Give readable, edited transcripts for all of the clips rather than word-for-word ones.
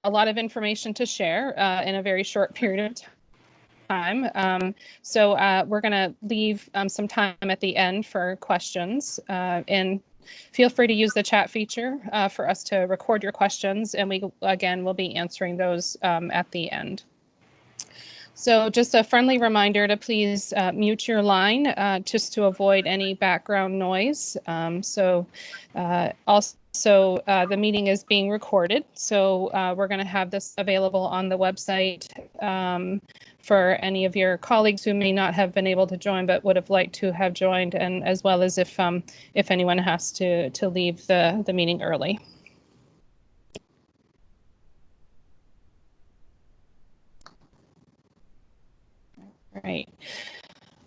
a lot of information to share in a very short period of time. So we're going to leave some time at the end for questions, and feel free to use the chat feature for us to record your questions, and we again will be answering those at the end. So just a friendly reminder to please mute your line just to avoid any background noise. Also, the meeting is being recorded, so we're going to have this available on the website for any of your colleagues who may not have been able to join but would have liked to have joined, and as well as if anyone has to leave the meeting early. All right.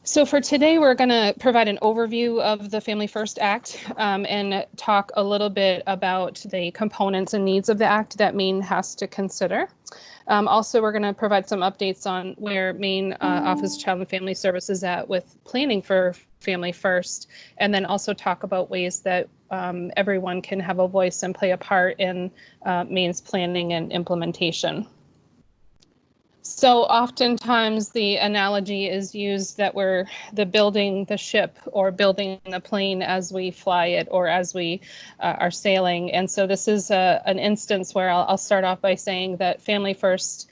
So for today, we're going to provide an overview of the Family First Act and talk a little bit about the components and needs of the Act that Maine has to consider. Also, we're going to provide some updates on where Maine Office of Child and Family Services is at with planning for Family First, and then also talk about ways that everyone can have a voice and play a part in Maine's planning and implementation. So oftentimes the analogy is used that we're building the ship or building the plane as we fly it or as we are sailing. And so this is an instance where I'll start off by saying that Family First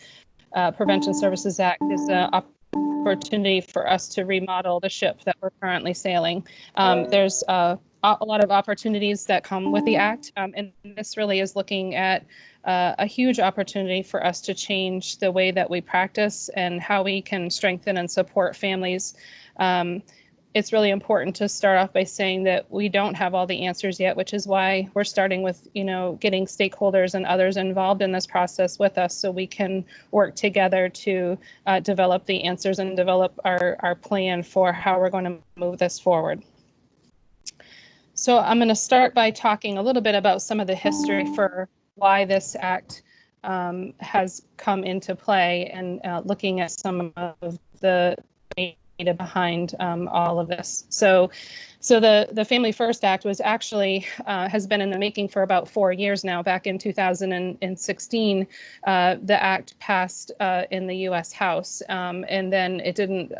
Prevention Services Act is an opportunity for us to remodel the ship that we're currently sailing. There's a lot of opportunities that come with the Act, and this really is looking at a huge opportunity for us to change the way that we practice and how we can strengthen and support families. It's really important to start off by saying that we don't have all the answers yet, which is why we're starting with, getting stakeholders and others involved in this process with us so we can work together to develop the answers and develop our plan for how we're going to move this forward. So I'm going to start by talking a little bit about some of the history for why this act has come into play and looking at some of the data behind all of this. So the Family First Act was actually has been in the making for about 4 years now. Back in 2016, the act passed in the U.S. House, and then it didn't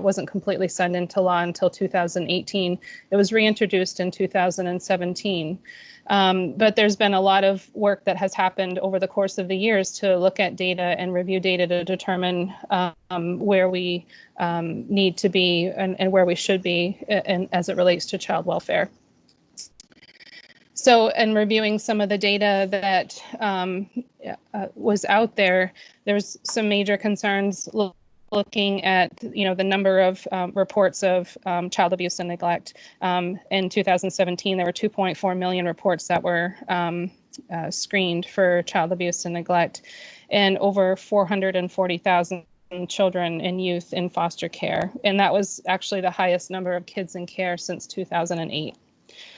wasn't completely signed into law until 2018. It was reintroduced in 2017. But there's been a lot of work that has happened over the course of the years to look at data and review data to determine where we need to be and where we should be as it relates to child welfare. So in reviewing some of the data that was out there, there's some major concerns looking at the number of reports of child abuse and neglect. In 2017, there were 2.4 million reports that were screened for child abuse and neglect, and over 440,000 children and youth in foster care. And that was actually the highest number of kids in care since 2008.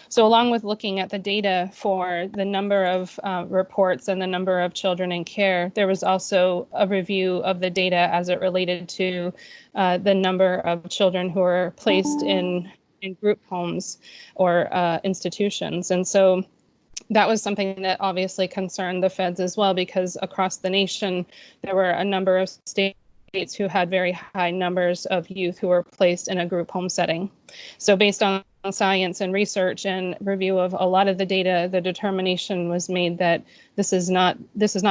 So along with looking at the data for the number of reports and the number of children in care, there was also a review of the data as it related to the number of children who are placed in group homes or institutions. And so that was something that obviously concerned the feds as well, because across the nation, there were a number of states who had very high numbers of youth who were placed in a group home setting. So based on science and research and review of a lot of the data, the determination was made that this does not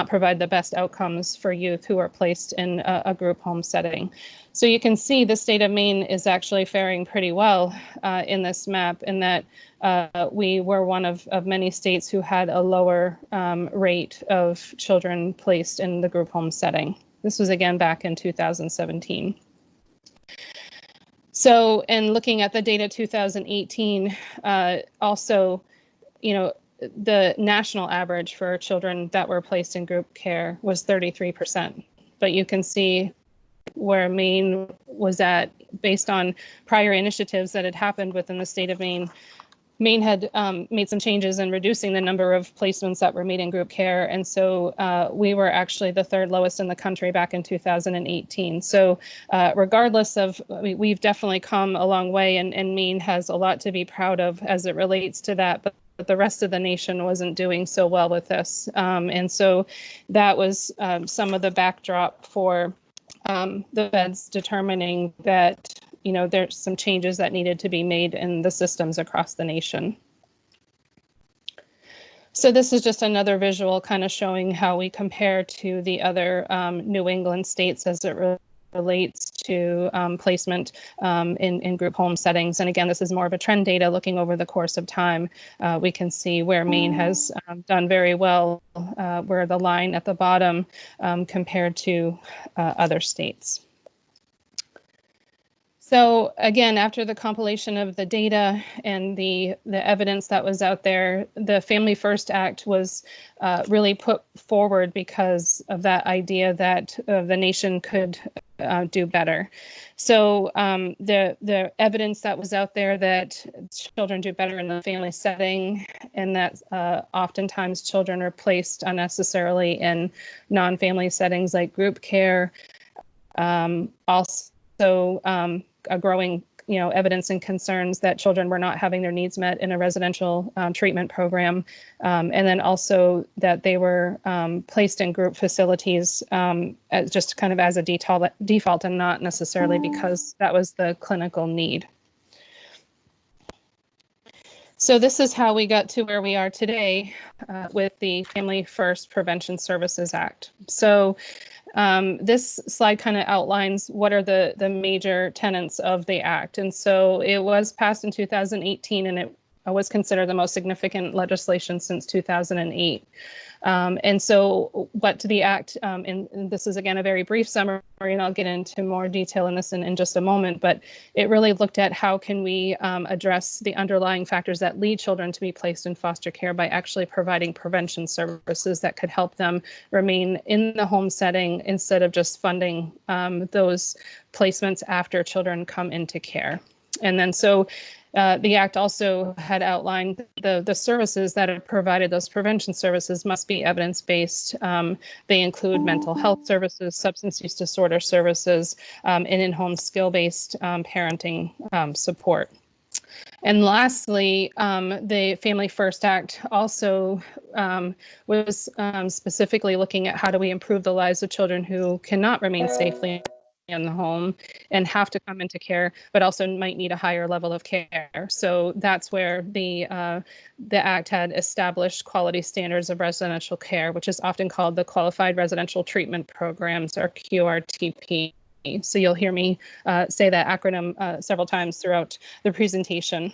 provide the best outcomes for youth who are placed in a group home setting. So you can see the state of Maine is actually faring pretty well in this map, in that we were one of many states who had a lower rate of children placed in the group home setting. This was again back in 2017. So in looking at the data 2018, also, the national average for children that were placed in group care was 33%. But you can see where Maine was at based on prior initiatives that had happened within the state of Maine. Maine had made some changes in reducing the number of placements that were made in group care. And so we were actually the third lowest in the country back in 2018. So regardless of, we've definitely come a long way, and Maine has a lot to be proud of as it relates to that. But the rest of the nation wasn't doing so well with this. And so that was some of the backdrop for the feds determining that, there's some changes that needed to be made in the systems across the nation. So this is just another visual kind of showing how we compare to the other New England states as it relates to placement in group home settings. And again, this is more of a trend data looking over the course of time. We can see where Maine has done very well, where the line at the bottom compared to other states. So again, after the compilation of the data and the evidence that was out there, the Family First Act was really put forward because of that idea that the nation could do better. So the evidence that was out there that children do better in the family setting, and that oftentimes children are placed unnecessarily in non-family settings like group care. Also, a growing, evidence and concerns that children were not having their needs met in a residential treatment program, and then also that they were placed in group facilities just kind of as a default and not necessarily because that was the clinical need. So this is how we got to where we are today with the Family First Prevention Services Act. So this slide kind of outlines what are the major tenets of the Act. And so it was passed in 2018, and it was considered the most significant legislation since 2008. And so what the Act, and this is again a very brief summary, and I'll get into more detail in this in just a moment, but it really looked at how can we address the underlying factors that lead children to be placed in foster care by actually providing prevention services that could help them remain in the home setting instead of just funding those placements after children come into care. And then so the Act also had outlined the services that are provided. Those prevention services must be evidence-based. They include mental health services, substance use disorder services, and in-home skill-based parenting support. And lastly, the Family First Act also was specifically looking at how do we improve the lives of children who cannot remain safely in the home and have to come into care, but also might need a higher level of care. So that's where the Act had established quality standards of residential care, which is often called the Qualified Residential Treatment Programs, or QRTP. So you'll hear me say that acronym several times throughout the presentation.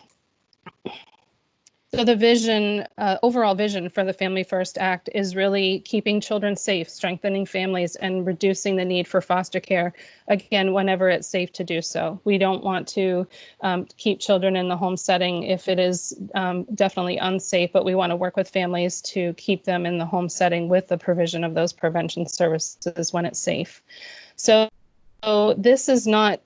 So the vision, overall vision for the Family First Act is really keeping children safe, strengthening families, and reducing the need for foster care, again, whenever it's safe to do so. We don't want to keep children in the home setting if it is definitely unsafe, but we want to work with families to keep them in the home setting with the provision of those prevention services when it's safe. So this is not,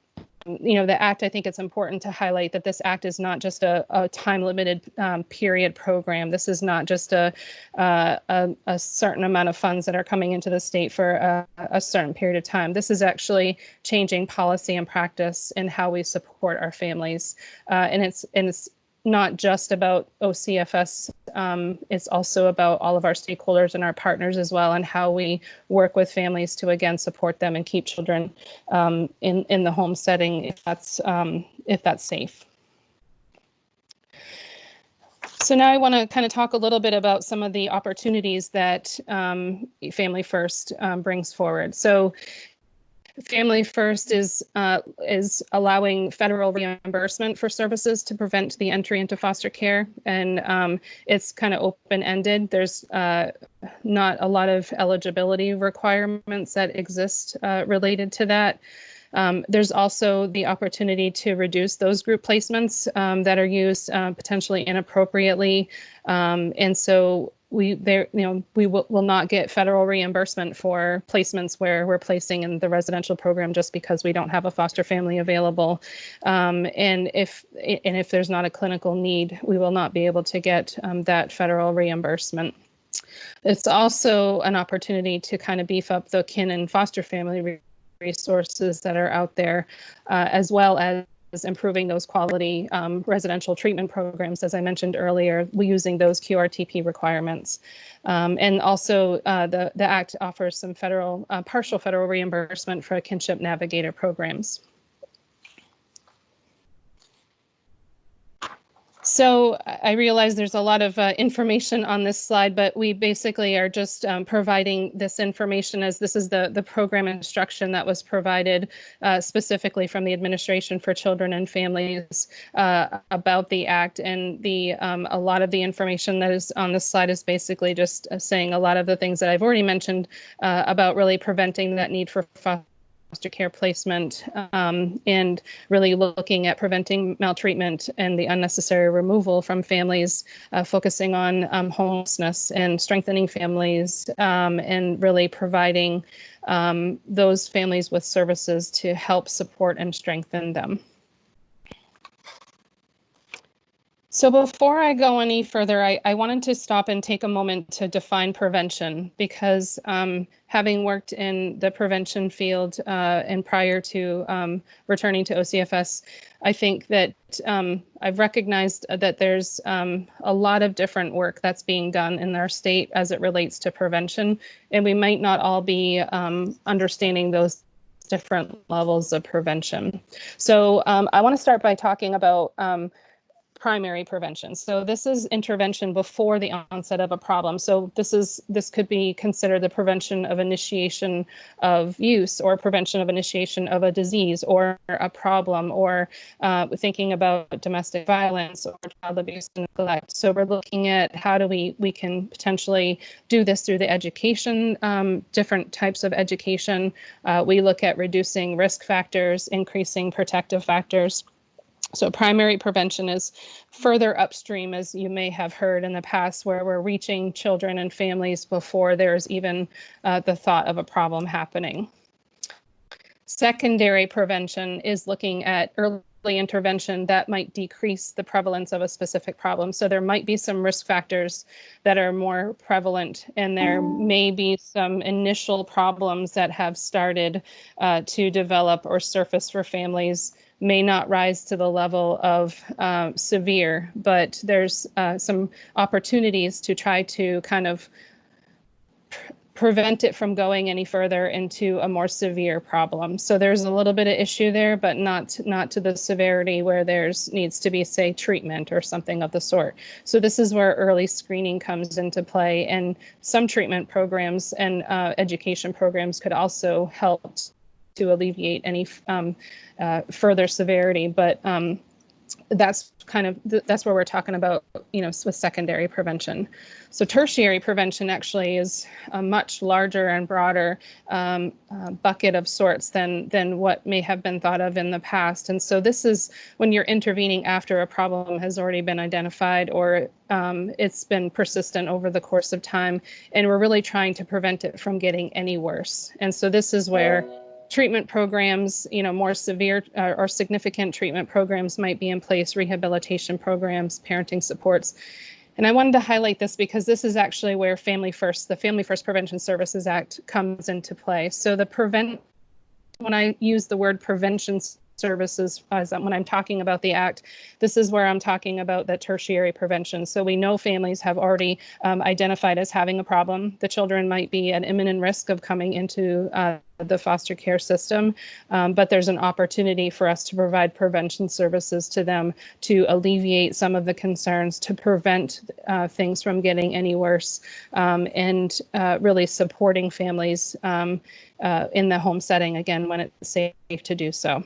the Act, I think it's important to highlight that this Act is not just a time-limited period program. This is not just a certain amount of funds that are coming into the state for a certain period of time. This is actually changing policy and practice in how we support our families. And it's not just about OCFS, it's also about all of our stakeholders and our partners as well, and how we work with families to, again, support them and keep children in the home setting if that's safe. So now I want to kind of talk a little bit about some of the opportunities that Family First brings forward. So Family First is allowing federal reimbursement for services to prevent the entry into foster care, and it's kind of open-ended. There's not a lot of eligibility requirements that exist related to that. There's also the opportunity to reduce those group placements that are used potentially inappropriately, and so we will not get federal reimbursement for placements where we're placing in the residential program just because we don't have a foster family available. And if there's not a clinical need, we will not be able to get that federal reimbursement. It's also an opportunity to kind of beef up the kin and foster family resources that are out there, as well as improving those quality residential treatment programs, as I mentioned earlier, using those QRTP requirements. And also the Act offers some partial federal reimbursement for kinship navigator programs. So I realize there's a lot of information on this slide, but we basically are just providing this information as this is the program instruction that was provided specifically from the Administration for Children and Families about the Act. And a lot of the information that is on this slide is basically just saying a lot of the things that I've already mentioned about really preventing that need for foster care placement and really looking at preventing maltreatment and the unnecessary removal from families, focusing on homelessness and strengthening families and really providing those families with services to help support and strengthen them. So before I go any further, I wanted to stop and take a moment to define prevention because having worked in the prevention field and prior to returning to OCFS, I think that I've recognized that there's a lot of different work that's being done in our state as it relates to prevention, and we might not all be understanding those different levels of prevention. So I want to start by talking about primary prevention. So this is intervention before the onset of a problem. So this could be considered the prevention of initiation of use or prevention of initiation of a disease or a problem, or thinking about domestic violence or child abuse and neglect. So we're looking at how do we can potentially do this through the education, different types of education. We look at reducing risk factors, increasing protective factors. So primary prevention is further upstream, as you may have heard in the past, where we're reaching children and families before there's even the thought of a problem happening. Secondary prevention is looking at early intervention that might decrease the prevalence of a specific problem. So there might be some risk factors that are more prevalent, and there may be some initial problems that have started to develop or surface for families, may not rise to the level of severe, but there's some opportunities to try to kind of prevent it from going any further into a more severe problem. So there's a little bit of issue there, but not to the severity where there's needs to be, say, treatment or something of the sort. So this is where early screening comes into play, and some treatment programs and education programs could also help to alleviate any further severity, but that's kind of that's where we're talking about, with secondary prevention. So tertiary prevention actually is a much larger and broader bucket of sorts than what may have been thought of in the past. And so this is when you're intervening after a problem has already been identified or it's been persistent over the course of time, and we're really trying to prevent it from getting any worse. And so this is where treatment programs, more severe or significant treatment programs might be in place, rehabilitation programs, parenting supports. And I wanted to highlight this because this is actually where the Family First Prevention Services Act comes into play. So when I use the word prevention services, when I'm talking about the Act, this is where I'm talking about the tertiary prevention. So we know families have already identified as having a problem. The children might be at imminent risk of coming into the foster care system, but there's an opportunity for us to provide prevention services to them to alleviate some of the concerns, to prevent things from getting any worse, and really supporting families in the home setting, again, when it's safe to do so.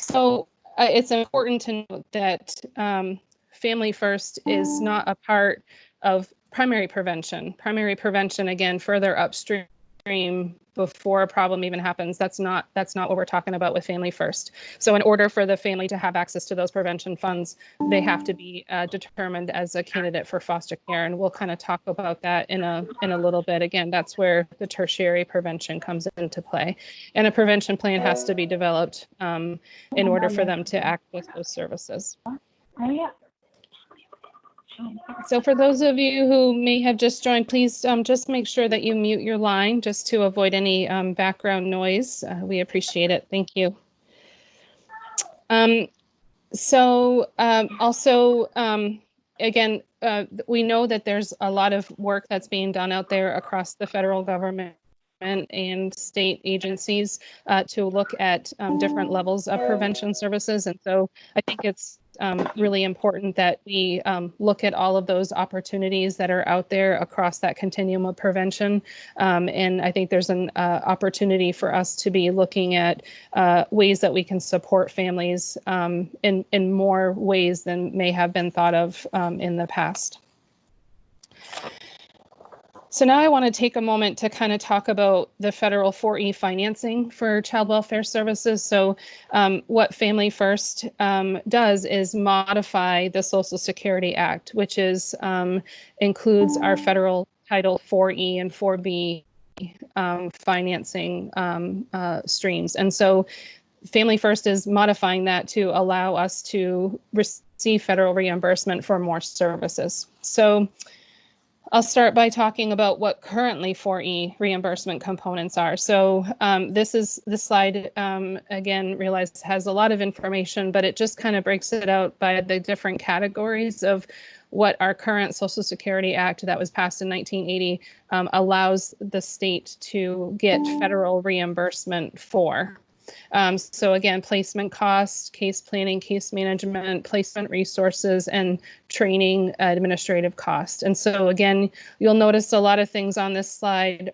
So it's important to note that Family First is not a part of primary prevention. Primary prevention, again, further upstream before a problem even happens. That's not what we're talking about with Family First. So in order for the family to have access to those prevention funds, they have to be determined as a candidate for foster care. And we'll kind of talk about that in a little bit. Again, that's where the tertiary prevention comes into play. And a prevention plan has to be developed in order for them to access those services. So for those of you who may have just joined, please just make sure that you mute your line just to avoid any background noise. We appreciate it. Thank you. Again, we know that there's a lot of work that's being done out there across the federal government and state agencies to look at different levels of prevention services. And so I think it's really important that we look at all of those opportunities that are out there across that continuum of prevention. And I think there's an opportunity for us to be looking at ways that we can support families in more ways than may have been thought of in the past. So now I want to take a moment to kind of talk about the federal 4E financing for child welfare services. So what Family First does is modify the Social Security Act, which is includes our federal Title 4E and 4B financing streams. And so Family First is modifying that to allow us to receive federal reimbursement for more services. So I'll start by talking about what currently 4E reimbursement components are. So this slide, again, realize has a lot of information, but it just kind of breaks it out by the different categories of what our current Social Security Act that was passed in 1980 allows the state to get federal reimbursement for. So again, placement costs, case planning, case management, placement resources, and training administrative costs. And so again, you'll notice a lot of things on this slide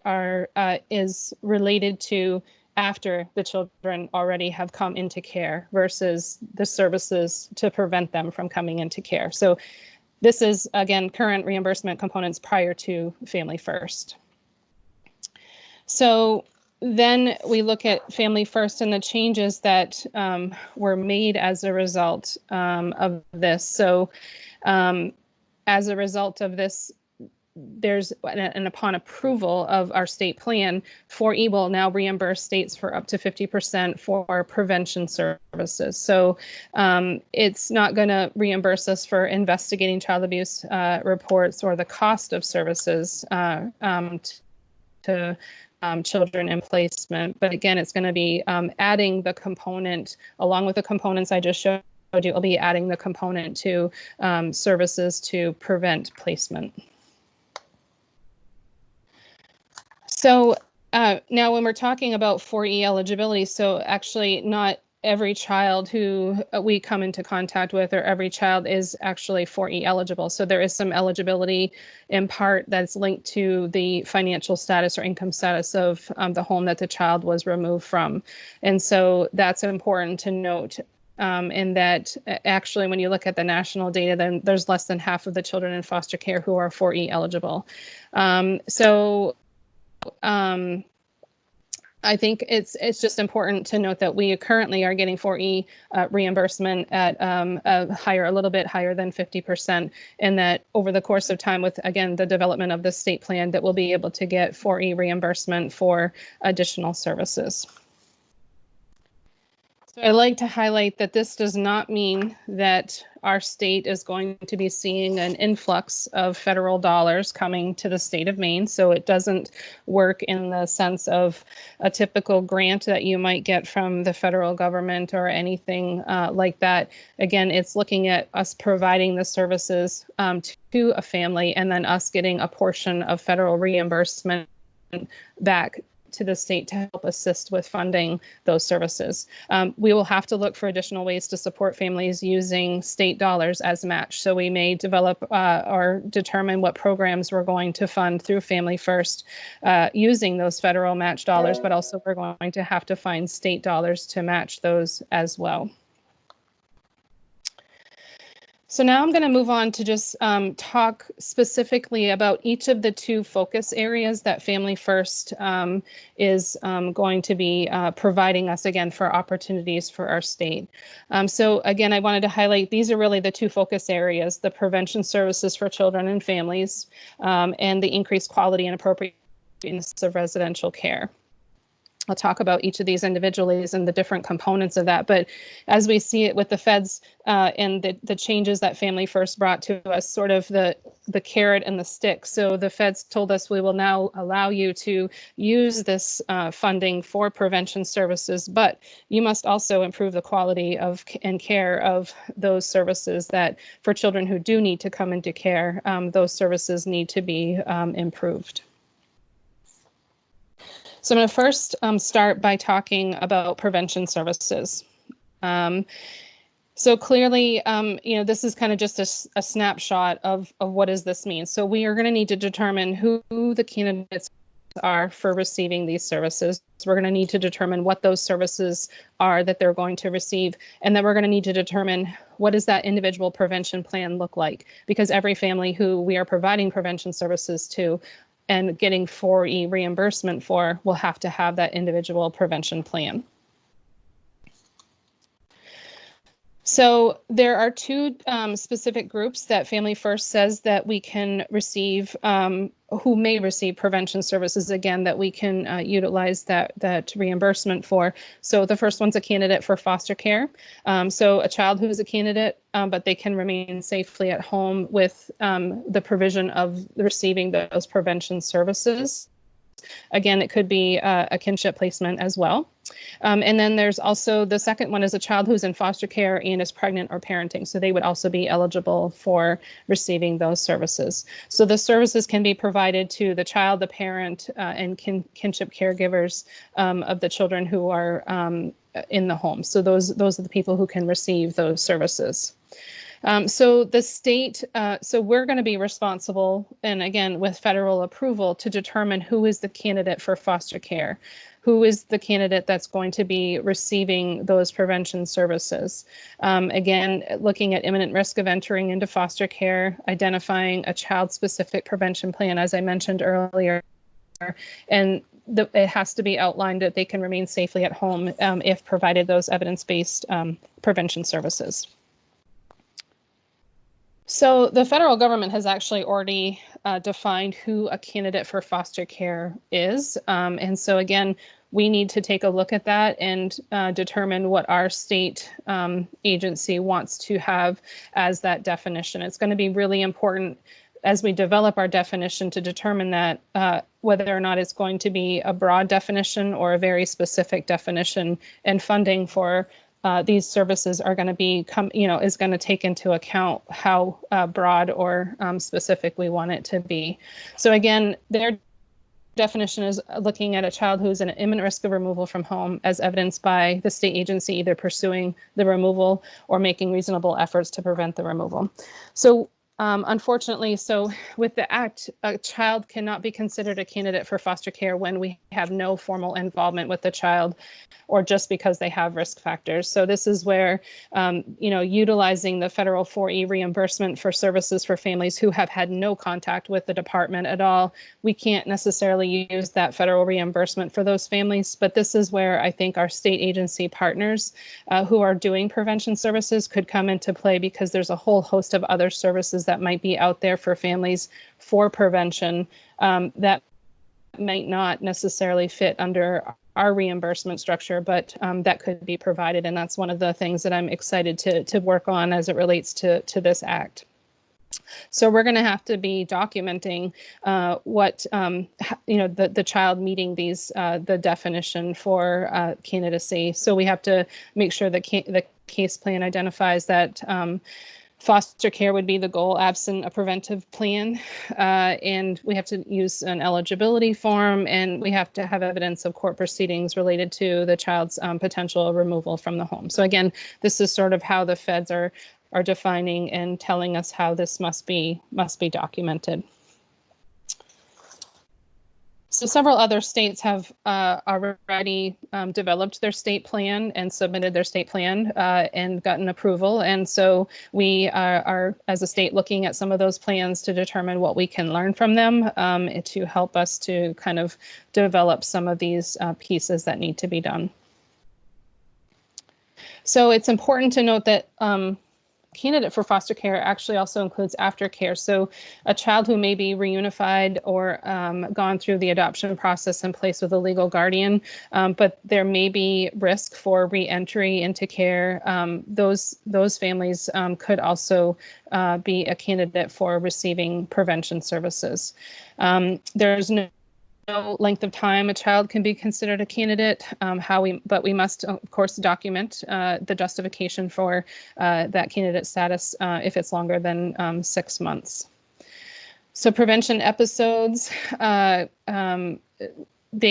are is related to after the children already have come into care versus the services to prevent them from coming into care. So this is, again, current reimbursement components prior to Family First. So then we look at Family First and the changes that were made as a result of this. So as a result of this, there's, and upon approval of our state plan, 4E will now reimburse states for up to 50% for prevention services. So it's not going to reimburse us for investigating child abuse reports or the cost of services to children in placement. But again, it's going to be adding the component, along with the components I just showed you, it'll be adding the component to services to prevent placement. So now when we're talking about 4E eligibility, so actually not every child who we come into contact with or every child is actually 4E eligible. So there is some eligibility in part that's linked to the financial status or income status of the home that the child was removed from. And so that's important to note. In that actually, when you look at the national data, then there's less than half of the children in foster care who are 4E eligible. I think it's just important to note that we currently are getting 4E reimbursement at a little bit higher than 50%, and that over the course of time with, again, the development of the state plan, that we'll be able to get 4E reimbursement for additional services. So I'd like to highlight that this does not mean that our state is going to be seeing an influx of federal dollars coming to the state of Maine. So it doesn't work in the sense of a typical grant that you might get from the federal government or anything like that. Again, it's looking at us providing the services to a family and then us getting a portion of federal reimbursement back to the state to help assist with funding those services. We will have to look for additional ways to support families using state dollars as match. So we may develop or determine what programs we're going to fund through Family First using those federal match dollars, but also we're going to have to find state dollars to match those as well. So now I'm going to move on to just talk specifically about each of the two focus areas that Family First is going to be providing us, again, for opportunities for our state. So again, I wanted to highlight these are really the two focus areas: the prevention services for children and families, and the increased quality and appropriateness of residential care. I'll talk about each of these individually and the different components of that. But as we see it with the feds and the changes that Family First brought to us, sort of the carrot and the stick. So the feds told us we will now allow you to use this funding for prevention services, but you must also improve the quality of and care of those services that for children who do need to come into care, those services need to be improved. So I'm going to first start by talking about prevention services. So clearly, this is kind of just a snapshot of what does this mean. So we are going to need to determine who the candidates are for receiving these services. We're going to need to determine what those services are that they're going to receive. And then we're going to need to determine what does that individual prevention plan look like, because every family who we are providing prevention services to and getting 4E reimbursement for will have to have that individual prevention plan. So there are two specific groups that Family First says that we can receive, who may receive prevention services, again, that we can utilize that reimbursement for. So the first one's a candidate for foster care. So a child who is a candidate, but they can remain safely at home with the provision of receiving those prevention services. Again, it could be a kinship placement as well. And then there's also the second one is a child who's in foster care and is pregnant or parenting. So they would also be eligible for receiving those services. So the services can be provided to the child, the parent, and kinship caregivers of the children who are in the home. So those are the people who can receive those services. So the state, so we're going to be responsible, and again, with federal approval, to determine who is the candidate for foster care, who is the candidate that's going to be receiving those prevention services. Again, looking at imminent risk of entering into foster care, identifying a child-specific prevention plan, as I mentioned earlier, and it has to be outlined that they can remain safely at home if provided those evidence-based prevention services. So the federal government has actually already defined who a candidate for foster care is. And so again, we need to take a look at that and determine what our state agency wants to have as that definition. It's going to be really important as we develop our definition to determine that whether or not it's going to be a broad definition or a very specific definition, and funding for these services are going to be, is going to take into account how broad or specific we want it to be. So again, their definition is looking at a child who's in an imminent risk of removal from home as evidenced by the state agency either pursuing the removal or making reasonable efforts to prevent the removal. So unfortunately, so with the Act, a child cannot be considered a candidate for foster care when we have no formal involvement with the child or just because they have risk factors. So this is where, utilizing the federal 4E reimbursement for services for families who have had no contact with the department at all, we can't necessarily use that federal reimbursement for those families. But this is where I think our state agency partners who are doing prevention services could come into play, because there's a whole host of other services that might be out there for families for prevention that might not necessarily fit under our reimbursement structure, but that could be provided. And that's one of the things that I'm excited to work on as it relates to this act. So we're going to have to be documenting what, the child meeting the definition for candidacy. So we have to make sure that the case plan identifies that foster care would be the goal absent a preventive plan, and we have to use an eligibility form, and we have to have evidence of court proceedings related to the child's potential removal from the home. So again, this is sort of how the feds are defining and telling us how this must be documented. So several other states have already developed their state plan and submitted their state plan and gotten approval. And so we are, as a state, looking at some of those plans to determine what we can learn from them to help us to kind of develop some of these pieces that need to be done. So it's important to note that candidate for foster care actually also includes aftercare. So a child who may be reunified or gone through the adoption process and placed with a legal guardian, but there may be risk for reentry into care. Those families could also be a candidate for receiving prevention services. There's no length of time a child can be considered a candidate, but we must, of course, document the justification for that candidate status if it's longer than 6 months. So prevention episodes, they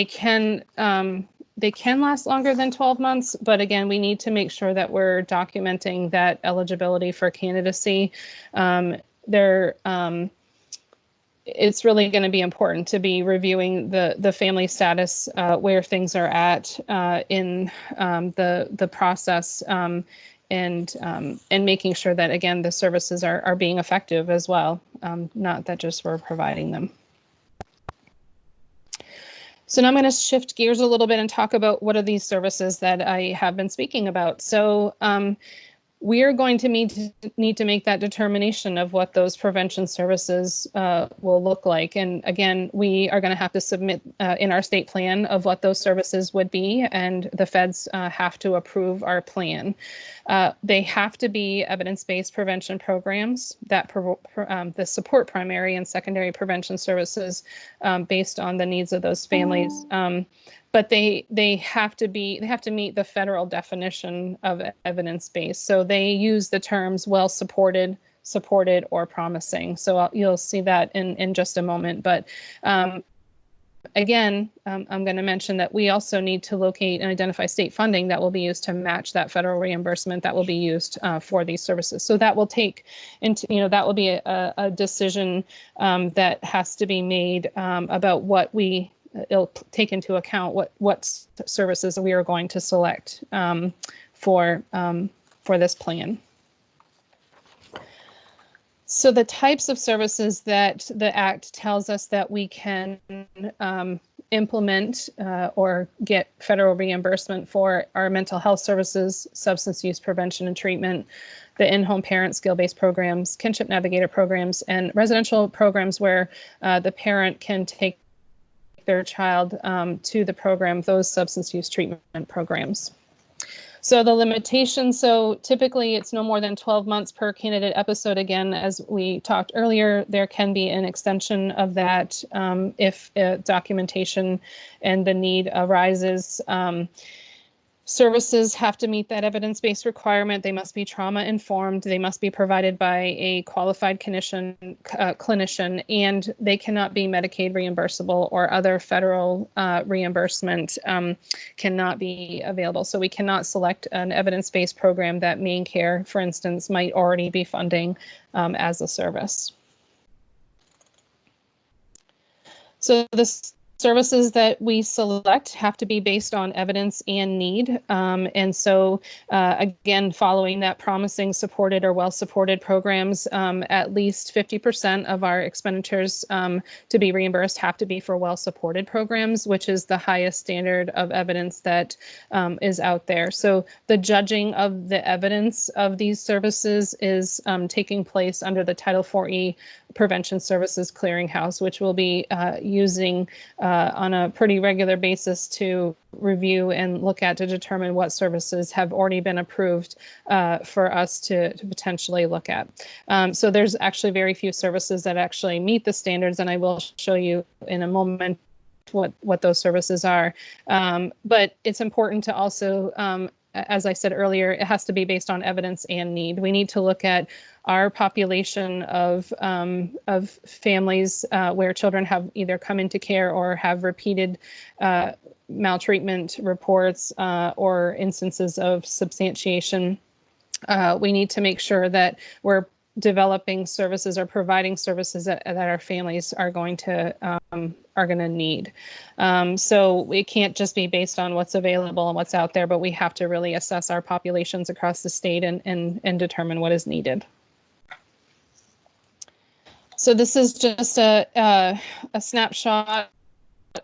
can last longer than 12 months, but again, we need to make sure that we're documenting that eligibility for candidacy. It's really going to be important to be reviewing the family status, where things are at in the process, and making sure that, again, the services are being effective as well, not that just we're providing them. So now I'm going to shift gears a little bit and talk about what are these services that I have been speaking about. So we are going to need to make that determination of what those prevention services will look like. And again, we are going to have to submit in our state plan of what those services would be, and the feds have to approve our plan. They have to be evidence-based prevention programs that support primary and secondary prevention services based on the needs of those families. But they have to meet the federal definition of evidence-based. So they use the terms well supported, or promising. So you'll see that in just a moment. But again, I'm going to mention that we also need to locate and identify state funding that will be used to match that federal reimbursement that will be used for these services. So that will take into, that will be a decision that has to be made about what it'll take into account what services we are going to select for this plan. So the types of services that the Act tells us that we can implement or get federal reimbursement for are mental health services, substance use prevention and treatment, the in-home parent skill-based programs, kinship navigator programs, and residential programs where the parent can take their child to the program, those substance use treatment programs. So the limitations, so typically it's no more than 12 months per candidate episode. Again, as we talked earlier, there can be an extension of that if documentation and the need arises. Services have to meet that evidence-based requirement. They must be trauma-informed. They must be provided by a qualified clinician, and they cannot be Medicaid reimbursable, or other federal reimbursement cannot be available. So we cannot select an evidence-based program that Maine Care, for instance, might already be funding as a service. So this services that we select have to be based on evidence and need. And so, again, following that promising, supported, or well-supported programs, at least 50% of our expenditures to be reimbursed have to be for well-supported programs, which is the highest standard of evidence that is out there. So the judging of the evidence of these services is taking place under the Title 4E Prevention Services Clearinghouse, which we'll be using on a pretty regular basis to review and look at to determine what services have already been approved for us to potentially look at. So there's actually very few services that actually meet the standards, and I will show you in a moment what those services are. But it's important to also, as I said earlier, it has to be based on evidence and need. We need to look at our population of families where children have either come into care or have repeated maltreatment reports or instances of substantiation. We need to make sure that we're developing services or providing services that our families are going to need. So it can't just be based on what's available and what's out there, but we have to really assess our populations across the state and determine what is needed. So this is just a snapshot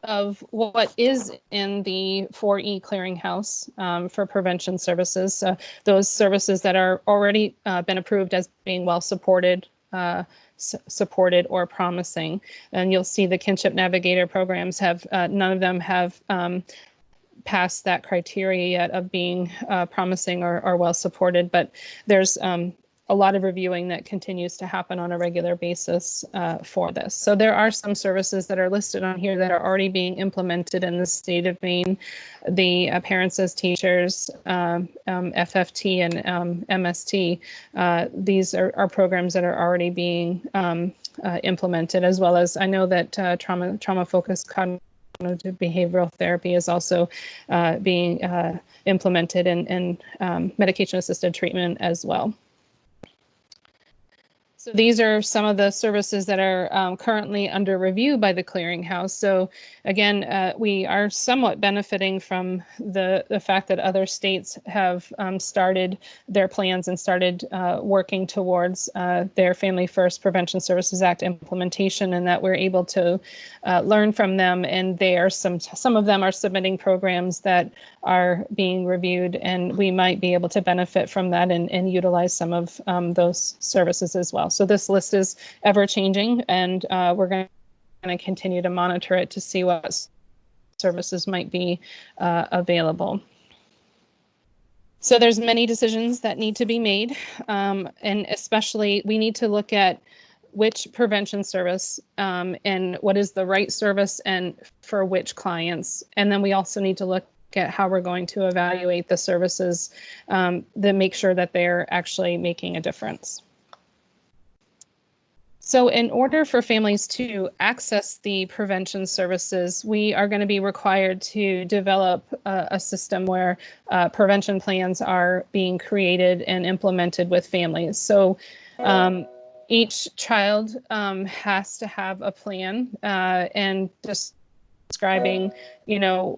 of what is in the 4E clearinghouse for prevention services. Those services that are already been approved as being well supported, supported or promising. And you'll see the Kinship Navigator programs have, none of them have passed that criteria yet of being promising or well supported, but there's a lot of reviewing that continues to happen on a regular basis for this. So there are some services that are listed on here that are already being implemented in the state of Maine. The Parents as Teachers, FFT and MST, these are programs that are already being implemented, as well as I know that trauma-focused cognitive behavioral therapy is also being implemented in medication-assisted treatment as well. So these are some of the services that are currently under review by the clearinghouse. So again, we are somewhat benefiting from the fact that other states have started their plans and started working towards their Family First Prevention Services Act implementation, and that we're able to learn from them. And they are some of them are submitting programs that are being reviewed, and we might be able to benefit from that and utilize some of those services as well. So this list is ever changing, and we're going to continue to monitor it to see what services might be available. So there's many decisions that need to be made, and especially we need to look at which prevention service and what is the right service and for which clients. And then we also need to look at how we're going to evaluate the services that make sure that they're actually making a difference. So in order for families to access the prevention services, we are going to be required to develop a system where prevention plans are being created and implemented with families. So each child has to have a plan and just describing,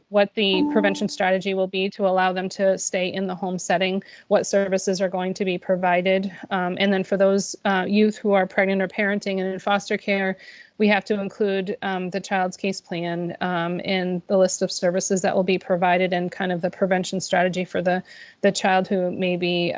what the prevention strategy will be to allow them to stay in the home setting, what services are going to be provided. And then for those youth who are pregnant or parenting and in foster care, we have to include the child's case plan in the list of services that will be provided and kind of the prevention strategy for the child who may be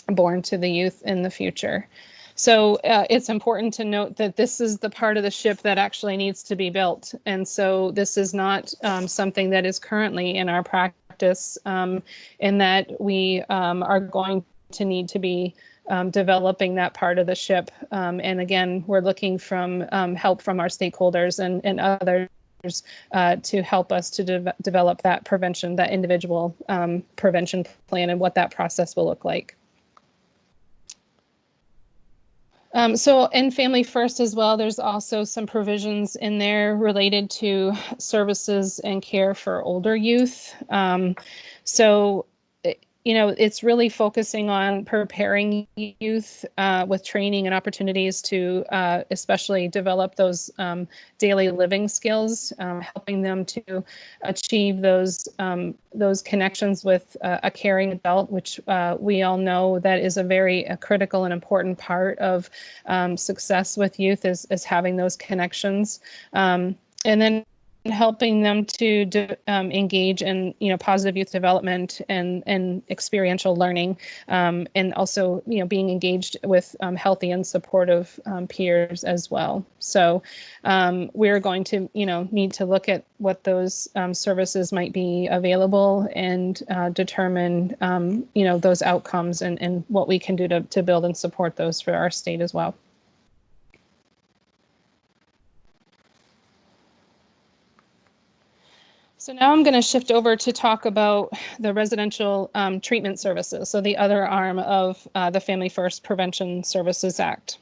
born to the youth in the future. So it's important to note that this is the part of the ship that actually needs to be built. And so this is not something that is currently in our practice, in that we are going to need to be developing that part of the ship. And again, we're looking from help from our stakeholders and others to help us to develop that prevention, that individual prevention plan and what that process will look like. So in Family First as well, there's also some provisions in there related to services and care for older youth. It's really focusing on preparing youth with training and opportunities to especially develop those daily living skills, helping them to achieve those connections with a caring adult, which we all know that is a very critical and important part of success with youth is having those connections. And then helping them to engage in positive youth development and experiential learning, and also being engaged with healthy and supportive peers as well. So we're going to need to look at what those services might be available and determine those outcomes and what we can do to build and support those for our state as well. So now I'm going to shift over to talk about the residential treatment services, so the other arm of the Family First Prevention Services Act.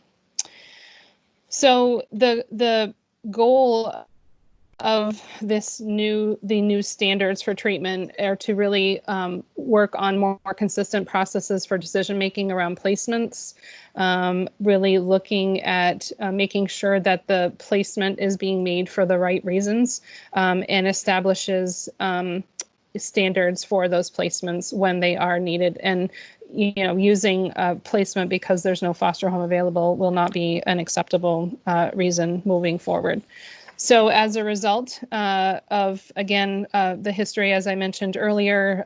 So the goal of the new standards for treatment are to really work on more consistent processes for decision making around placements, really looking at making sure that the placement is being made for the right reasons, and establishes standards for those placements when they are needed. And using placement because there's no foster home available will not be an acceptable reason moving forward. So as a result of, again, the history, as I mentioned earlier,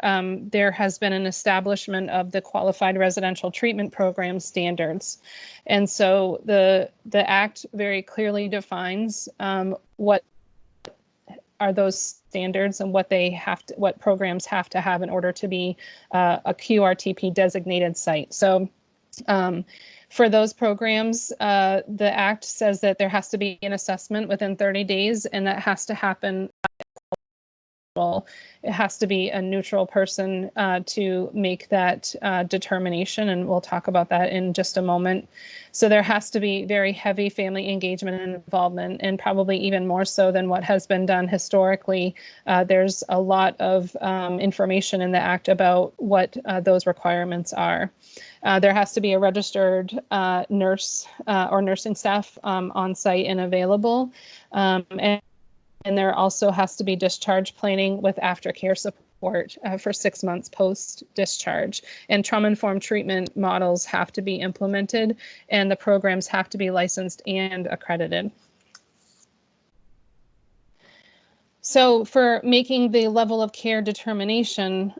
there has been an establishment of the Qualified Residential Treatment Program standards. And so the Act very clearly defines what are those standards and what they have to, what programs have to have in order to be a QRTP designated site. So for those programs, the Act says that there has to be an assessment within 30 days, and that has to happen. It has to be a neutral person to make that determination, and we'll talk about that in just a moment. So there has to be very heavy family engagement and involvement, and probably even more so than what has been done historically. There's a lot of information in the Act about what those requirements are. There has to be a registered nurse or nursing staff on site and available. And there also has to be discharge planning with aftercare support for 6 months post-discharge. And trauma-informed treatment models have to be implemented, and the programs have to be licensed and accredited. So for making the level of care determination,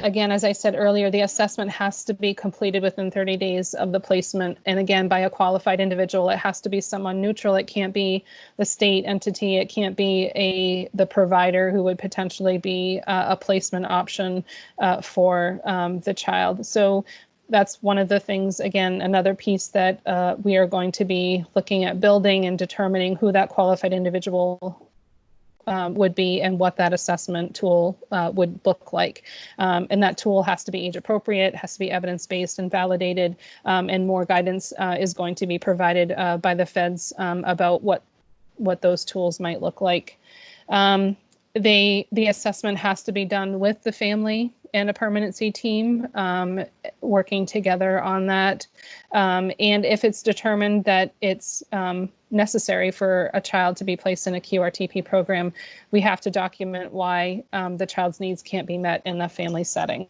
again, as I said earlier, the assessment has to be completed within 30 days of the placement. And again, by a qualified individual. It has to be someone neutral. It can't be the state entity. It can't be the provider who would potentially be a placement option for the child. So that's one of the things, again, another piece that we are going to be looking at building and determining who that qualified individual would be and what that assessment tool would look like. And that tool has to be age appropriate, has to be evidence-based and validated, and more guidance is going to be provided by the feds about what those tools might look like. The assessment has to be done with the family and a permanency team working together on that. And if it's determined that it's necessary for a child to be placed in a QRTP program, we have to document why the child's needs can't be met in the family setting.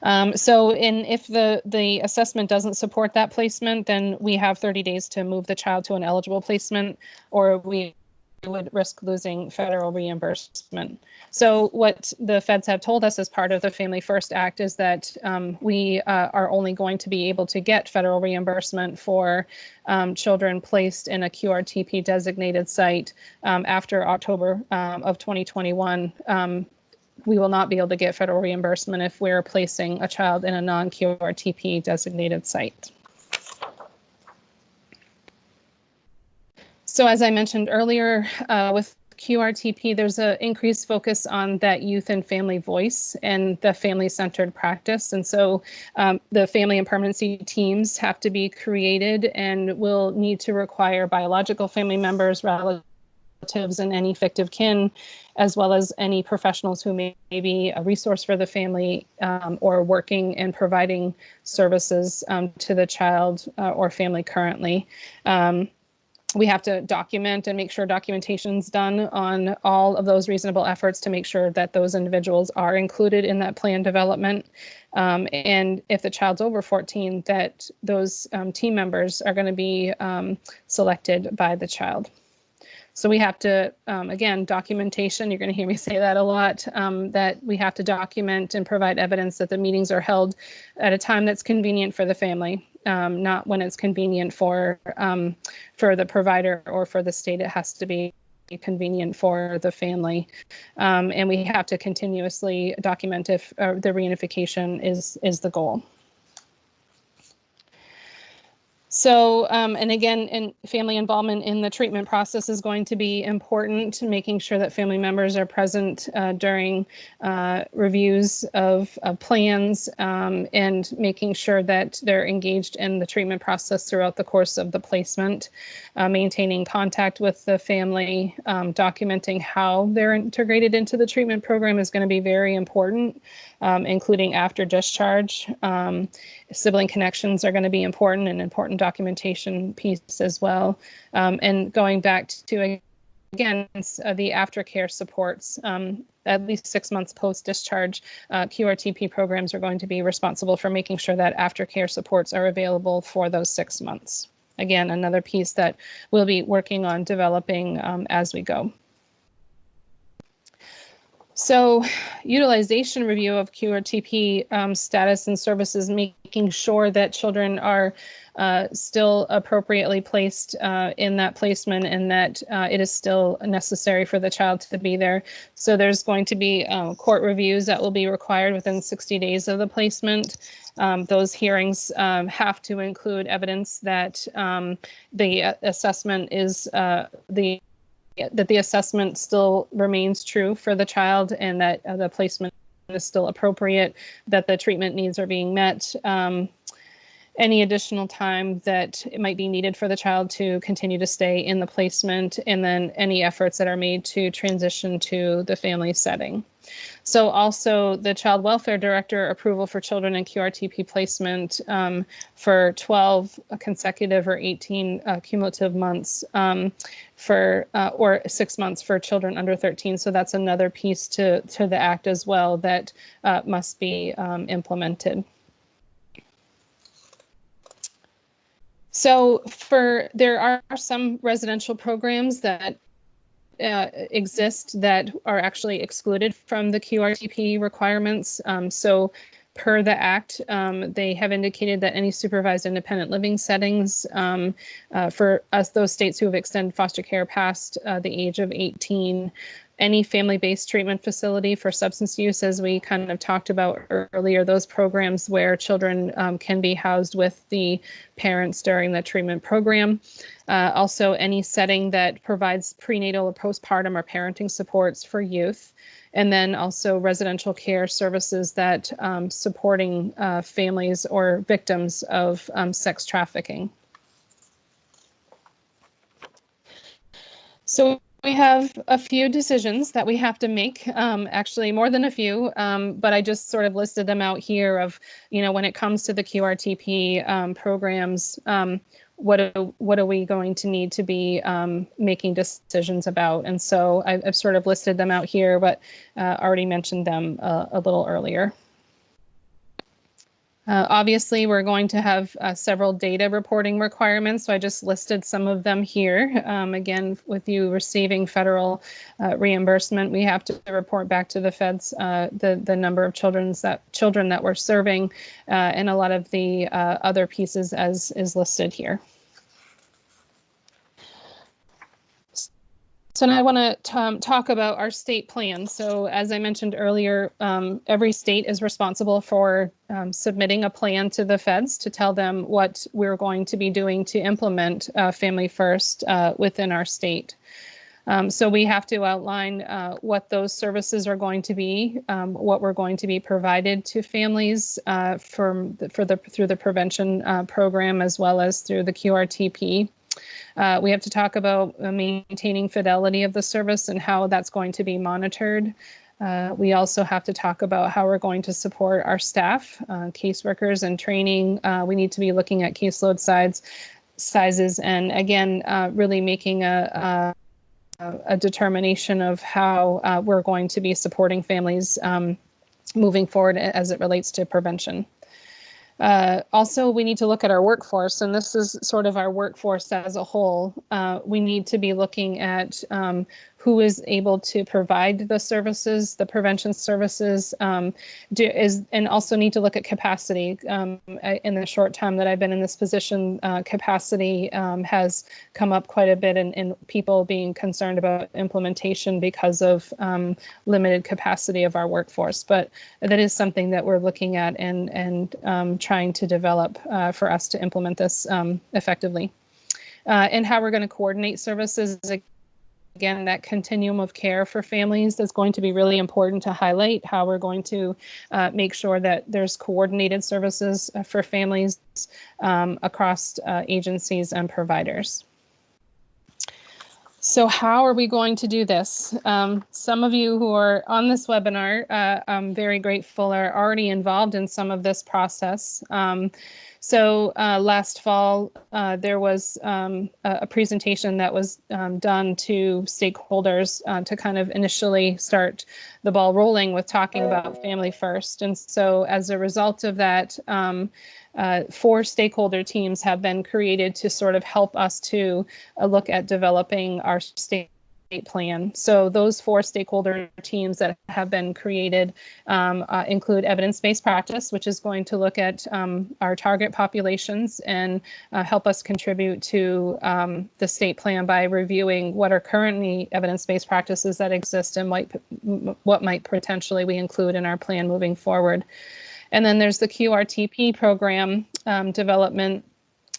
If the assessment doesn't support that placement, then we have 30 days to move the child to an eligible placement, or we would risk losing federal reimbursement. So what the feds have told us as part of the Family First Act is that we are only going to be able to get federal reimbursement for children placed in a QRTP designated site after October of 2021. We will not be able to get federal reimbursement if we're placing a child in a non-QRTP designated site. So as I mentioned earlier, with QRTP, there's an increased focus on that youth and family voice and the family-centered practice. And so the family and permanency teams have to be created and will need to require biological family members, relatives, and any fictive kin, as well as any professionals who may be a resource for the family or working and providing services to the child or family currently. We have to document and make sure documentation's done on all of those reasonable efforts to make sure that those individuals are included in that plan development. And if the child's over 14, that those team members are going to be selected by the child. So we have to, again, documentation, you're going to hear me say that a lot, that we have to document and provide evidence that the meetings are held at a time that's convenient for the family, not when it's convenient for the provider or for the state. It has to be convenient for the family. And we have to continuously document if the reunification is the goal. So, and again, family involvement in the treatment process is going to be important, making sure that family members are present during reviews of plans and making sure that they're engaged in the treatment process throughout the course of the placement, maintaining contact with the family, documenting how they're integrated into the treatment program is going to be very important, including after discharge. Sibling connections are going to be important, and important documentation piece as well. And going back to, again, the aftercare supports, at least 6 months post-discharge, QRTP programs are going to be responsible for making sure that aftercare supports are available for those 6 months. again, another piece that we'll be working on developing as we go. So utilization review of QRTP status and services, making sure that children are still appropriately placed in that placement and that it is still necessary for the child to be there. So there's going to be court reviews that will be required within 60 days of the placement. Those hearings have to include evidence that the assessment is that the assessment still remains true for the child and that the placement is still appropriate, that the treatment needs are being met, any additional time that it might be needed for the child to continue to stay in the placement, and then any efforts that are made to transition to the family setting. So also the Child Welfare Director approval for children in QRTP placement for 12 consecutive or 18 cumulative months or 6 months for children under 13. So that's another piece to the act as well that must be implemented. So there are some residential programs that exist that are actually excluded from the QRTP requirements. So per the Act, they have indicated that any supervised independent living settings for us, those states who have extended foster care past the age of 18, any family-based treatment facility for substance use, as we kind of talked about earlier, those programs where children can be housed with the parents during the treatment program. Also, any setting that provides prenatal or postpartum or parenting supports for youth. And then also residential care services that supporting families or victims of sex trafficking. So we have a few decisions that we have to make, actually more than a few, but I just sort of listed them out here of, when it comes to the QRTP programs, what are we going to need to be making decisions about? And so I've sort of listed them out here, but already mentioned them a little earlier. Obviously, we're going to have several data reporting requirements, so I just listed some of them here. Again, with you receiving federal reimbursement, we have to report back to the feds the number of children that we're serving, and a lot of the other pieces as is listed here. So now I want to talk about our state plan. So as I mentioned earlier, every state is responsible for submitting a plan to the feds to tell them what we're going to be doing to implement Family First within our state. So we have to outline what those services are going to be, what we're going to be provided to families through the prevention program as well as through the QRTP. We have to talk about maintaining fidelity of the service and how that's going to be monitored. We also have to talk about how we're going to support our staff, caseworkers, and training. We need to be looking at caseload sizes and, again, really making a determination of how we're going to be supporting families moving forward as it relates to prevention. Also, we need to look at our workforce, and this is sort of our workforce as a whole. We need to be looking at who is able to provide the services, the prevention services, and also need to look at capacity. In the short time that I've been in this position, capacity has come up quite a bit in people being concerned about implementation because of limited capacity of our workforce. But that is something that we're looking at and trying to develop for us to implement this effectively. And how we're going to coordinate services. Again, that continuum of care for families is going to be really important to highlight, how we're going to make sure that there's coordinated services for families across agencies and providers. So how are we going to do this? Some of you who are on this webinar, I'm very grateful, are already involved in some of this process. So last fall, there was a presentation that was done to stakeholders to kind of initially start the ball rolling with talking about Family First. And so as a result of that, 4 stakeholder teams have been created to sort of help us to look at developing our state plan. So those 4 stakeholder teams that have been created include evidence-based practice, which is going to look at our target populations and help us contribute to the state plan by reviewing what are currently evidence-based practices that exist and what might potentially we include in our plan moving forward. And then there's the QRTP program development,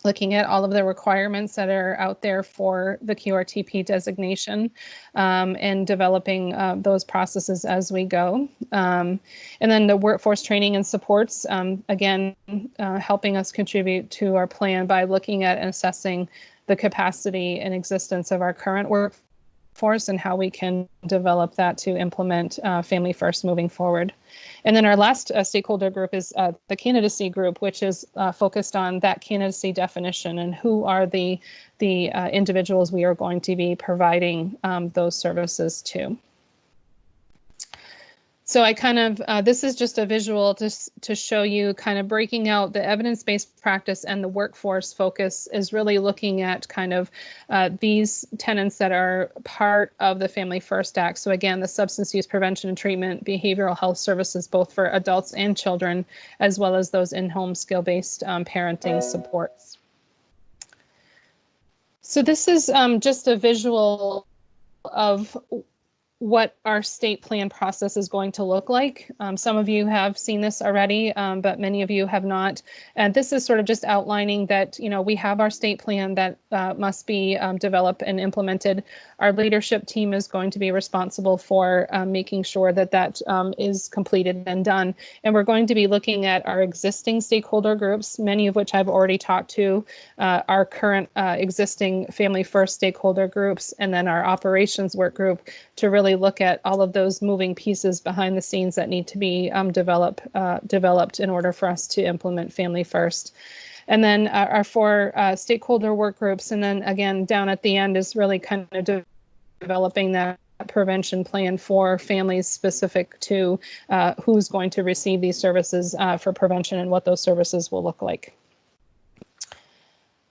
looking at all of the requirements that are out there for the QRTP designation and developing those processes as we go. And then the workforce training and supports, again, helping us contribute to our plan by looking at and assessing the capacity and existence of our current workforce and how we can develop that to implement Family First moving forward. And then our last stakeholder group is the candidacy group, which is focused on that candidacy definition and who are the individuals we are going to be providing those services to. So I kind of, this is just a visual to show you kind of breaking out the evidence-based practice and the workforce focus is really looking at kind of these tenets that are part of the Family First Act. So again, the substance use prevention and treatment, behavioral health services, both for adults and children, as well as those in-home skill-based parenting supports. So this is just a visual of what our state plan process is going to look like. Some of you have seen this already, but many of you have not. And this is sort of just outlining that, you know, we have our state plan that must be developed and implemented. Our leadership team is going to be responsible for making sure that that is completed and done. And we're going to be looking at our existing stakeholder groups, many of which I've already talked to, our current existing Family First stakeholder groups, and then our operations work group to really look at all of those moving pieces behind the scenes that need to be developed in order for us to implement Family First. And then our 4 stakeholder work groups, and then again down at the end is really kind of developing that prevention plan for families specific to who's going to receive these services for prevention and what those services will look like.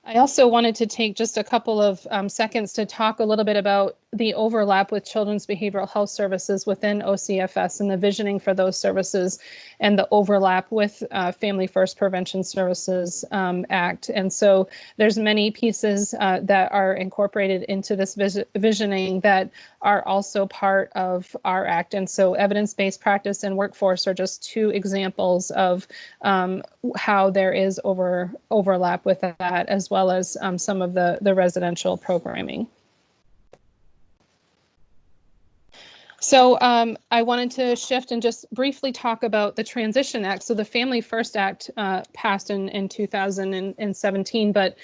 I also wanted to take just a couple of seconds to talk a little bit about the overlap with children's behavioral health services within OCFS and the visioning for those services and the overlap with Family First Prevention Services Act. And so there's many pieces that are incorporated into this visioning that are also part of our act. And so evidence-based practice and workforce are just 2 examples of how there is overlap with that, as well as some of the residential programming. So I wanted to shift and just briefly talk about the Transition Act. So the Family First Act passed in 2017, but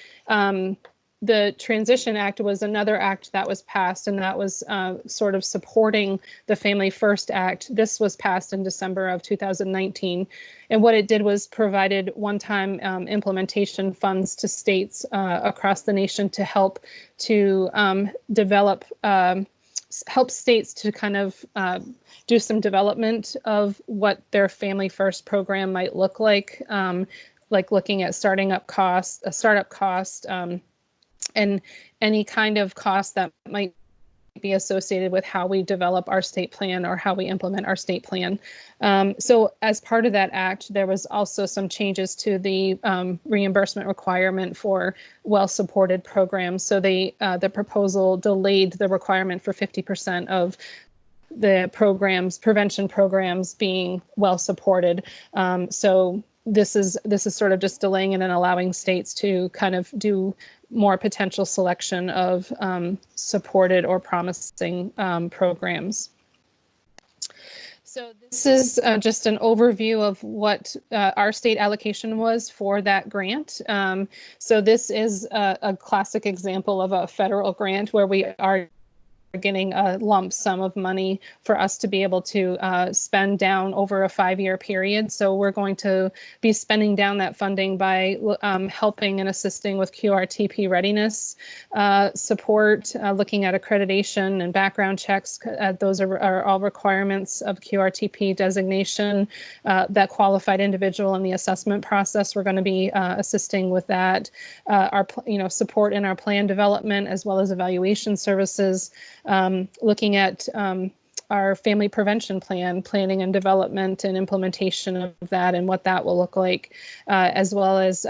the Transition Act was another act that was passed, and that was sort of supporting the Family First Act. This was passed in December of 2019. And what it did was provided one-time implementation funds to states across the nation to help to help states to kind of do some development of what their Family First program might look like looking at startup cost, and any kind of cost that might be associated with how we develop our state plan or how we implement our state plan. So as part of that act, there was also some changes to the reimbursement requirement for well-supported programs. So the proposal delayed the requirement for 50% of the prevention programs being well-supported. So this is sort of just delaying it and allowing states to kind of do more potential selection of supported or promising programs. So this is just an overview of what our state allocation was for that grant. So this is a classic example of a federal grant where we are getting a lump sum of money for us to be able to spend down over a 5-year period. So we're going to be spending down that funding by helping and assisting with QRTP readiness support, looking at accreditation and background checks. Those are all requirements of QRTP designation. That qualified individual in the assessment process, we're going to be assisting with that. Our support in our plan development as well as evaluation services. Looking at our family prevention plan, planning and development and implementation of that and what that will look like, as well as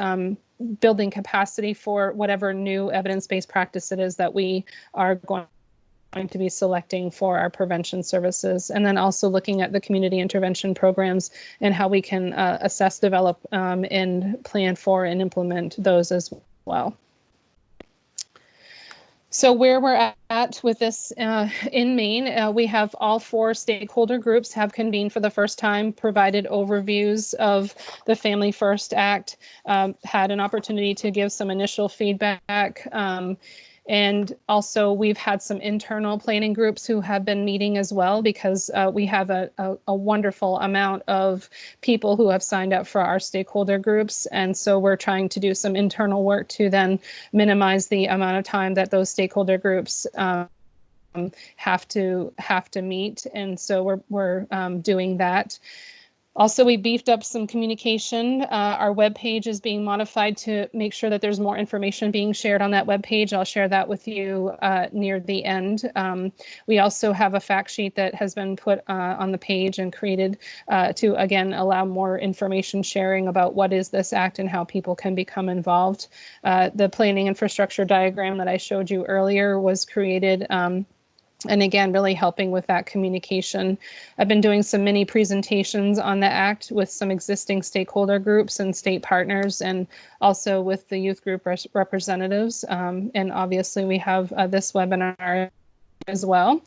building capacity for whatever new evidence-based practice it is that we are going to be selecting for our prevention services. And then also looking at the community intervention programs and how we can assess, develop, and plan for and implement those as well. So where we're at with this in Maine, we have all 4 stakeholder groups have convened for the first time, provided overviews of the Family First Act, had an opportunity to give some initial feedback. And also we've had some internal planning groups who have been meeting as well, because we have a wonderful amount of people who have signed up for our stakeholder groups. And so we're trying to do some internal work to then minimize the amount of time that those stakeholder groups have to meet. And so we're doing that. Also, we beefed up some communication. Our webpage is being modified to make sure that there's more information being shared on that webpage. I'll share that with you near the end. We also have a fact sheet that has been put on the page and created to, again, allow more information sharing about what is this act and how people can become involved. The planning infrastructure diagram that I showed you earlier was created and again, really helping with that communication. I've been doing some mini presentations on the Act with some existing stakeholder groups and state partners, and also with the youth group representatives. And obviously we have this webinar as well.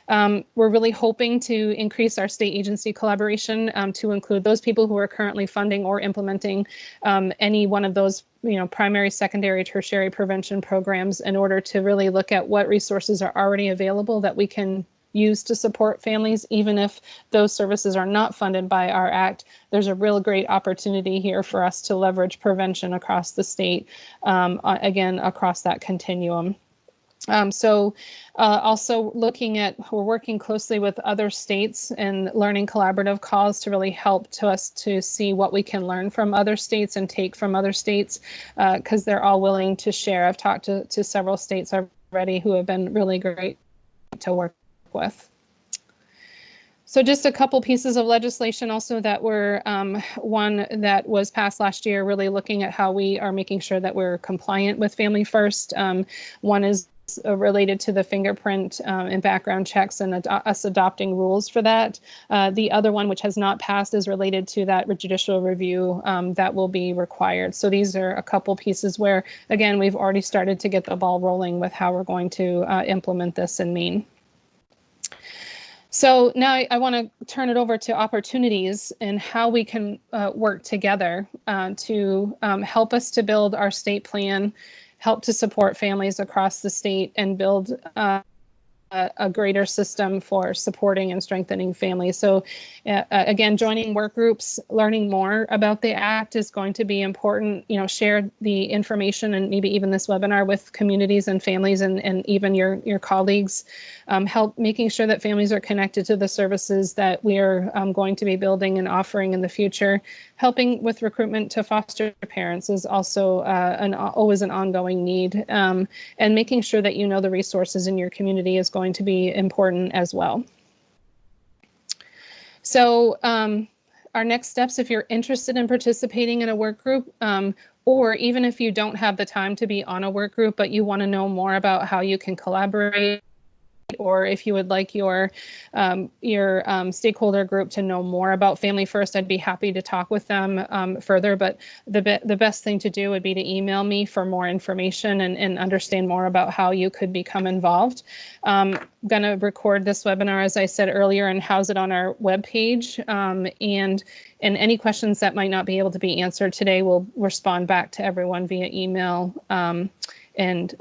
We're really hoping to increase our state agency collaboration to include those people who are currently funding or implementing any one of those primary, secondary, tertiary prevention programs, in order to really look at what resources are already available that we can use to support families. Even if those services are not funded by our Act, there's a real great opportunity here for us to leverage prevention across the state, again, across that continuum. Also looking at, we're working closely with other states and learning collaborative calls to really help us to see what we can learn from other states and take from other states, because they're all willing to share. I've talked to several states already who have been really great to work with. So just a couple pieces of legislation also that were one that was passed last year, really looking at how we are making sure that we're compliant with Family First. One is related to the fingerprint and background checks and us adopting rules for that. The other one, which has not passed, is related to that judicial review that will be required. So these are a couple pieces where, again, we've already started to get the ball rolling with how we're going to implement this in Maine. So now I want to turn it over to opportunities and how we can work together to help us to build our state plan, help to support families across the state, and build a greater system for supporting and strengthening families. So again, joining work groups, learning more about the Act is going to be important. Share the information and maybe even this webinar with communities and families and even your colleagues. Help making sure that families are connected to the services that we are going to be building and offering in the future. Helping with recruitment to foster parents is also always an ongoing need. And making sure that you know the resources in your community is going to be important as well. So our next steps, if you're interested in participating in a work group, or even if you don't have the time to be on a work group, but you want to know more about how you can collaborate, or if you would like your stakeholder group to know more about Family First, I'd be happy to talk with them further. But the best thing to do would be to email me for more information and understand more about how you could become involved. I'm going to record this webinar, as I said earlier, and house it on our webpage. And any questions that might not be able to be answered today, we'll respond back to everyone via email. and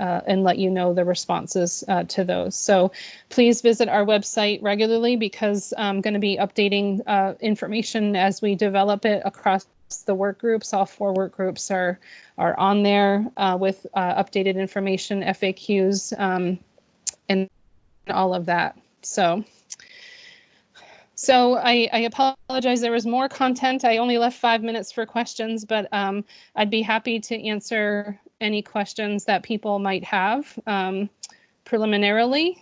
let you know the responses to those. So please visit our website regularly, because I'm going to be updating information as we develop it across the work groups. All 4 work groups are on there with updated information, FAQs, and all of that. So I apologize. There was more content. I only left 5 minutes for questions, but I'd be happy to answer any questions that people might have preliminarily.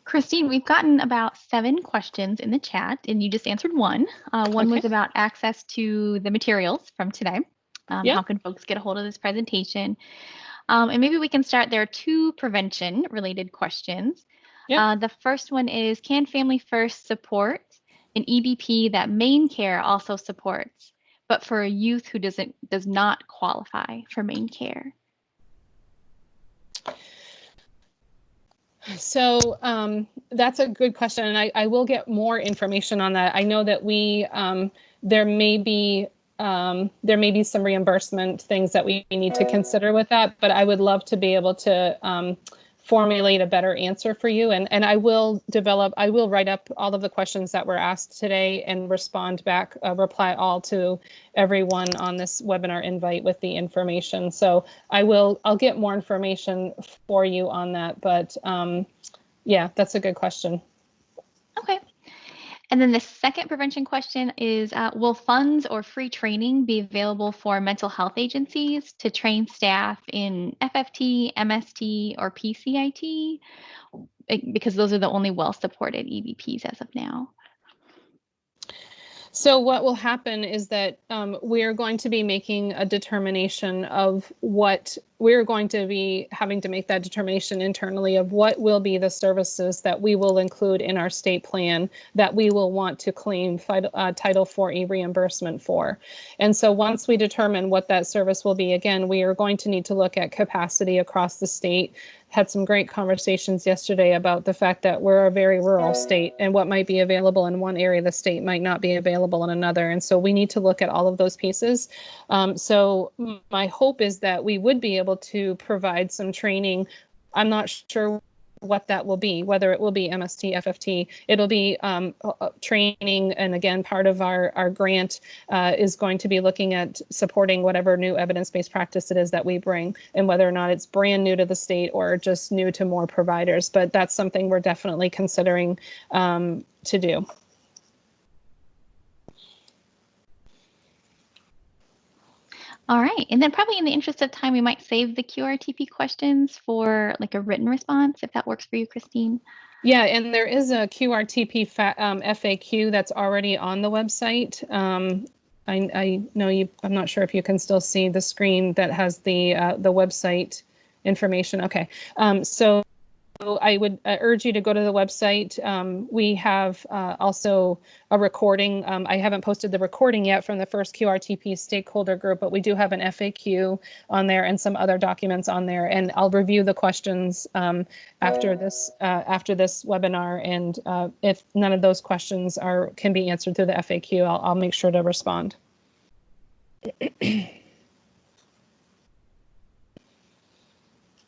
Christine, we've gotten about 7 questions in the chat, and you just answered one. One was about access to the materials from today. Yep. How can folks get a hold of this presentation? And maybe we can start. There are 2 prevention-related questions. Yep. The first one is, can Family First support an EBP that Main Care also supports, but for a youth who does not qualify for Main Care? So that's a good question, and I will get more information on that. I know that there may be some reimbursement things that we need to consider with that, but I would love to be able to formulate a better answer for you. And I will write up all of the questions that were asked today and respond back, reply all to everyone on this webinar invite with the information. So I'll get more information for you on that, but yeah, that's a good question. Okay. And then the second prevention question is, will funds or free training be available for mental health agencies to train staff in FFT, MST, or PCIT? Because those are the only well-supported EBPs as of now. So what will happen is that we're going to be making a determination of what we're going to be having to make that determination internally of what will be the services that we will include in our state plan that we will want to claim Title IV reimbursement for. And so once we determine what that service will be, again, we are going to need to look at capacity across the state. Had some great conversations yesterday about the fact that we're a very rural state, and what might be available in one area of the state might not be available in another. And so we need to look at all of those pieces. So my hope is that we would be able to provide some training. I'm not sure what that will be, whether it will be MST, FFT. It'll be training, and again, part of our grant is going to be looking at supporting whatever new evidence-based practice it is that we bring, and whether or not it's brand new to the state or just new to more providers. But that's something we're definitely considering to do. All right, and then probably in the interest of time, we might save the QRTP questions for like a written response, if that works for you, Christine. Yeah, and there is a QRTP FAQ that's already on the website. I know you. I'm not sure if you can still see the screen that has the website information. Okay, so I would urge you to go to the website. We have also a recording. I haven't posted the recording yet from the first QRTP stakeholder group, but we do have an FAQ on there and some other documents on there. And I'll review the questions after this webinar. And if none of those questions can be answered through the FAQ, I'll make sure to respond.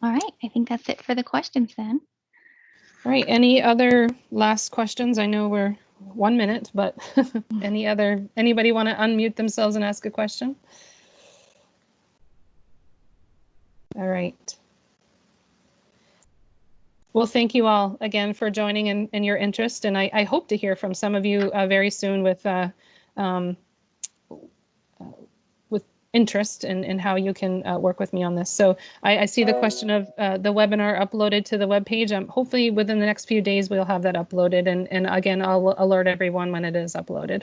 All right, I think that's it for the questions then. All right, any other last questions? I know we're 1 minute, but anybody want to unmute themselves and ask a question? All right. Well, thank you all again for joining and your interest, and I hope to hear from some of you very soon with interest in how you can work with me on this. So I see the question of the webinar uploaded to the webpage. Hopefully within the next few days, we'll have that uploaded. And again, I'll alert everyone when it is uploaded.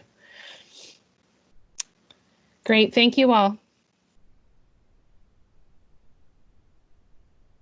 Great. Thank you all.